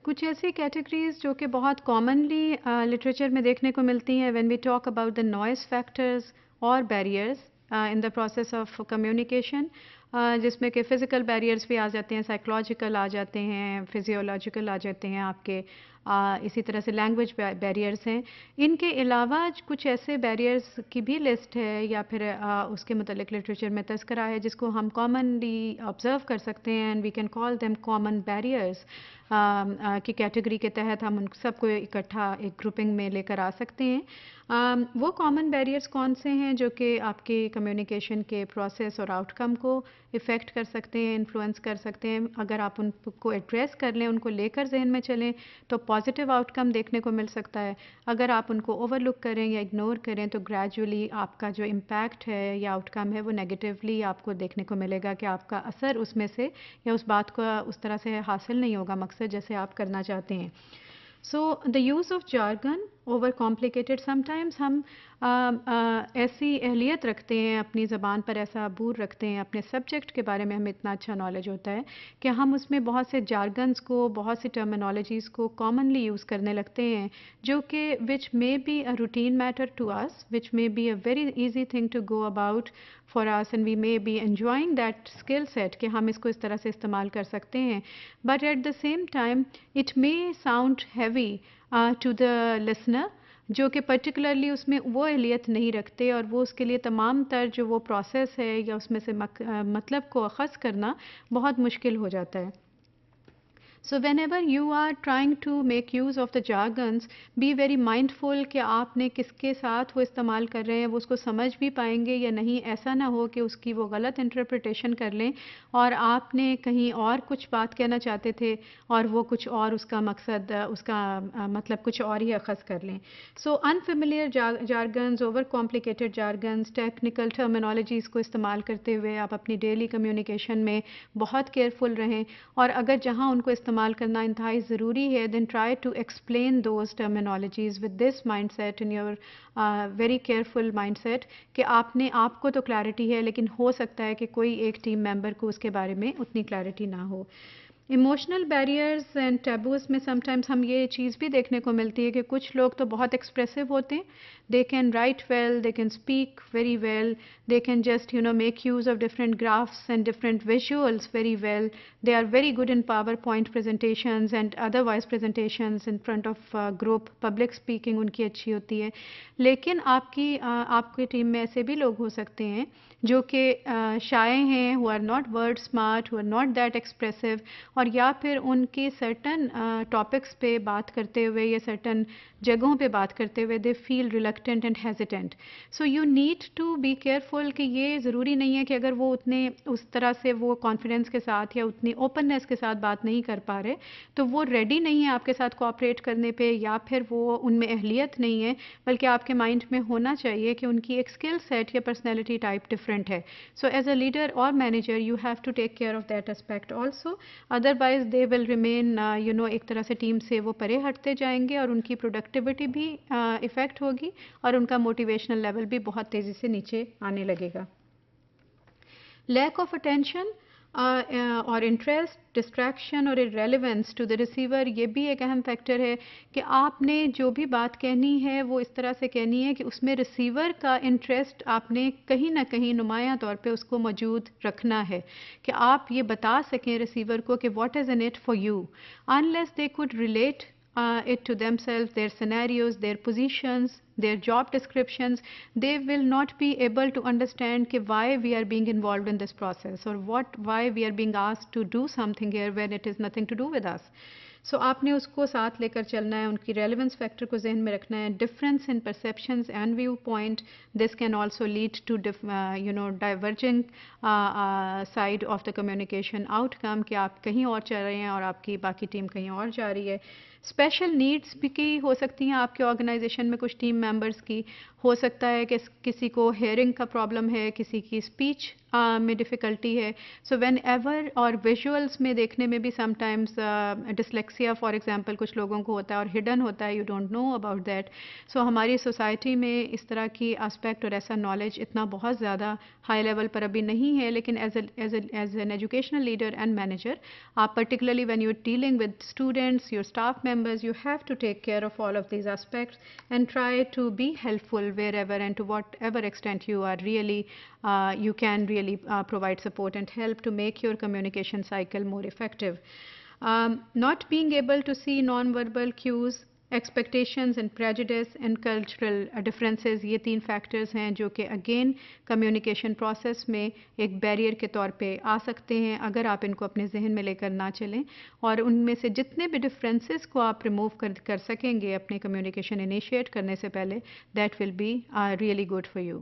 کچھ ایسی کیٹیگریز جو کہ بہت کامنلی لٹریچر میں دیکھنے کو ملتی ہیں when we talk about the noise factors اور barriers in the process of communication, جس میں کہ فزیکل بیریئرز بھی آ جاتے ہیں، سائیکولوجیکل آ جاتے ہیں، فزیولوجیکل آ جاتے ہیں آپ کے، اسی طرح سے لینگویج بیریئرز ہیں. ان کے علاوہ کچھ ایسے بیریئرز کی بھی لسٹ ہے یا پھر اس کے متعلق لٹریچر میں تذکرہ ہے جس کو ہم کامنلی آبزرو کر سکتے ہیں، and we can call them common barriers کی کیٹیگری کے تحت ہم ان سب کو اکٹھا ایک گروپنگ میں لے کر آ سکتے ہیں. وہ کامن بیریئرز کون سے ہیں جو کہ آپ کے کمیونیکیشن کے پروسیس اور آؤٹ کم کو افیکٹ کر سکتے ہیں، انفلوئنس کر سکتے ہیں؟ اگر آپ ان کو ایڈریس کر لیں، ان کو لے کر ذہن میں چلیں تو پازیٹیو آؤٹ کم دیکھنے کو مل سکتا ہے. اگر آپ ان کو اوور لک کریں یا اگنور کریں تو گریجولی آپ کا جو امپیکٹ ہے یا آؤٹ کم ہے وہ نیگیٹیولی آپ کو دیکھنے کو ملے گا کہ آپ کا اثر اس میں سے یا اس بات کو اس طرح سے حاصل نہیں ہوگا مقصد جیسے آپ کرنا چاہتے ہیں. So the use of jargon over complicated sometimes ہم ایسی اہلیت رکھتے ہیں، اپنی زبان پر ایسا عبور رکھتے ہیں، اپنے سبجیکٹ کے بارے میں ہمیں اتنا اچھا نالج ہوتا ہے کہ ہم اس میں بہت سے جارگنز کو، بہت سی ٹرمینالوجیز کو کامنلی یوز کرنے لگتے ہیں جو کہ which may be a routine matter to us, which may be a very easy thing to go about for us and we may be enjoying that skill set کہ ہم اس کو اس طرح سے استعمال کر سکتے ہیں. But at the same time it may sound heavy to the listener جو کہ پرٹیکولرلی اس میں وہ اہلیت نہیں رکھتے اور وہ اس کے لیے تمام تر جو وہ پروسیس ہے یا اس میں سے مطلب کو اخذ کرنا بہت مشکل ہو جاتا ہے. So whenever you are trying to make use of the jargons, be very mindful کہ آپ نے کس کے ساتھ وہ استعمال کر رہے ہیں، وہ اس کو سمجھ بھی پائیں گے یا نہیں. ایسا نہ ہو کہ اس کی وہ غلط انٹرپریٹیشن کر لیں اور آپ نے کہیں اور کچھ بات کہنا چاہتے تھے اور وہ کچھ اور اس کا مقصد، اس کا مطلب کچھ اور ہی اخذ کر لیں. سو unfamiliar jargons، over complicated jargons، technical terminologies کو استعمال کرتے ہوئے آپ اپنی ڈیلی کمیونیکیشن میں بہت کیئرفل رہیں، اور اگر جہاں ان کو استعمال کرنا انتہائی ضروری ہے then try to explain those terminologies with this mindset in your very careful mindset کہ آپ کو تو کلیئرٹی ہے لیکن ہو سکتا ہے کہ کوئی ایک ٹیم ممبر کو اس کے بارے میں اتنی کلیئرٹی نہ ہو. ایموشنل بیریئرز اینڈ ٹیبوز میں سم ٹائمز ہم یہ چیز بھی دیکھنے کو ملتی ہے کہ کچھ لوگ تو بہت ایکسپریسو ہوتے ہیں، they can write well, they can speak very well, they can just make use of different graphs and different visuals very well, they are very good in PowerPoint presentations and otherwise presentations in front of group. Public speaking ان کی اچھی ہوتی ہے. لیکن آپ کی team میں ایسے بھی لوگ ہو سکتے ہیں جو کہ شائع ہیں، who are not word smart, who are not that expressive، اور یا پھر ان کے سرٹن ٹاپکس پہ بات کرتے ہوئے یا سرٹن جگہوں پہ بات کرتے ہوئے they feel reluctant and hesitant. So you need to be careful کہ یہ ضروری نہیں ہے کہ اگر وہ اتنے اس طرح سے وہ کانفیڈنس کے ساتھ یا اتنی اوپننیس کے ساتھ بات نہیں کر پا رہے تو وہ ریڈی نہیں ہے آپ کے ساتھ کوآپریٹ کرنے پہ، یا پھر وہ ان میں اہلیت نہیں ہے، بلکہ آپ کے مائنڈ میں ہونا چاہیے کہ ان کی ایک اسکل سیٹ یا پرسنالٹی ٹائپ ڈفرینٹ ہے. سو ایز اے لیڈر اور manager you have to take care of that aspect also, otherwise they will remain ایک طرح سے ٹیم سے وہ پرے ہٹتے جائیں گے اور ان کی پروڈکٹیوٹی بھی افیکٹ ہوگی اور ان کا موٹیویشنل لیول بھی بہت تیزی سے نیچے آنے لگے گا. لیک آف اٹینشن اور انٹرسٹ، ڈسٹریکشن اور ریلیونس ٹو دا ریسیور، یہ بھی ایک اہم فیکٹر ہے کہ آپ نے جو بھی بات کہنی ہے وہ اس طرح سے کہنی ہے کہ اس میں ریسیور کا انٹرسٹ آپ نے کہیں نہ کہیں نمایاں طور پہ اس کو موجود رکھنا ہے کہ آپ یہ بتا سکیں ریسیور کو کہ what is in it for you. unless they could relate it to themselves, their scenarios, their positions, their job descriptions, they will not be able to understand کہ why we are being involved in this process or why we are being asked to do something here when it is nothing to do with us. سو آپ نے اس کو ساتھ لے کر چلنا ہے، ان کی ریلیونس فیکٹر کو ذہن میں رکھنا ہے. Difference in perceptions and view point, this can also lead to diverging side of the communication outcome کہ آپ کہیں اور چل رہے ہیں اور آپ کی باقی ٹیم کہیں اور جا رہی ہے. اسپیشل نیڈس بھی کی ہو سکتی ہیں آپ کے آرگنائزیشن میں کچھ ٹیم ممبرس کی. ہو سکتا ہے کہ کسی کو ہیئرنگ کا پرابلم ہے، کسی کی اسپیچ میں ڈیفیکلٹی ہے. سو وین ایور اور ویژولس میں دیکھنے میں بھی sometimes dyslexia for example کچھ لوگوں کو ہوتا ہے اور ہڈن ہوتا ہے, you don't know about that. So ہماری سوسائٹی میں اس طرح کی اسپیکٹ اور ایسا نالج اتنا بہت زیادہ ہائی لیول پر ابھی نہیں ہے, لیکن as an educational leader and manager آپ particularly when you are dealing with students, your staff members, you have to take care of all of these aspects and try to be helpful wherever and to whatever extent you are really you can really provide support and help to make your communication cycle more effective. Not being able to see non-verbal cues, expectations and prejudice and cultural differences, یہ 3 factors ہیں جو کہ again communication process میں ایک barrier کے طور پہ آ سکتے ہیں اگر آپ ان کو اپنے ذہن میں لے کر نہ چلیں. اور ان میں سے جتنے بھی ڈفرینسز کو آپ ریموو کر سکیں گے اپنے کمیونیکیشن انیشیٹ کرنے سے پہلے, that will be really good for you.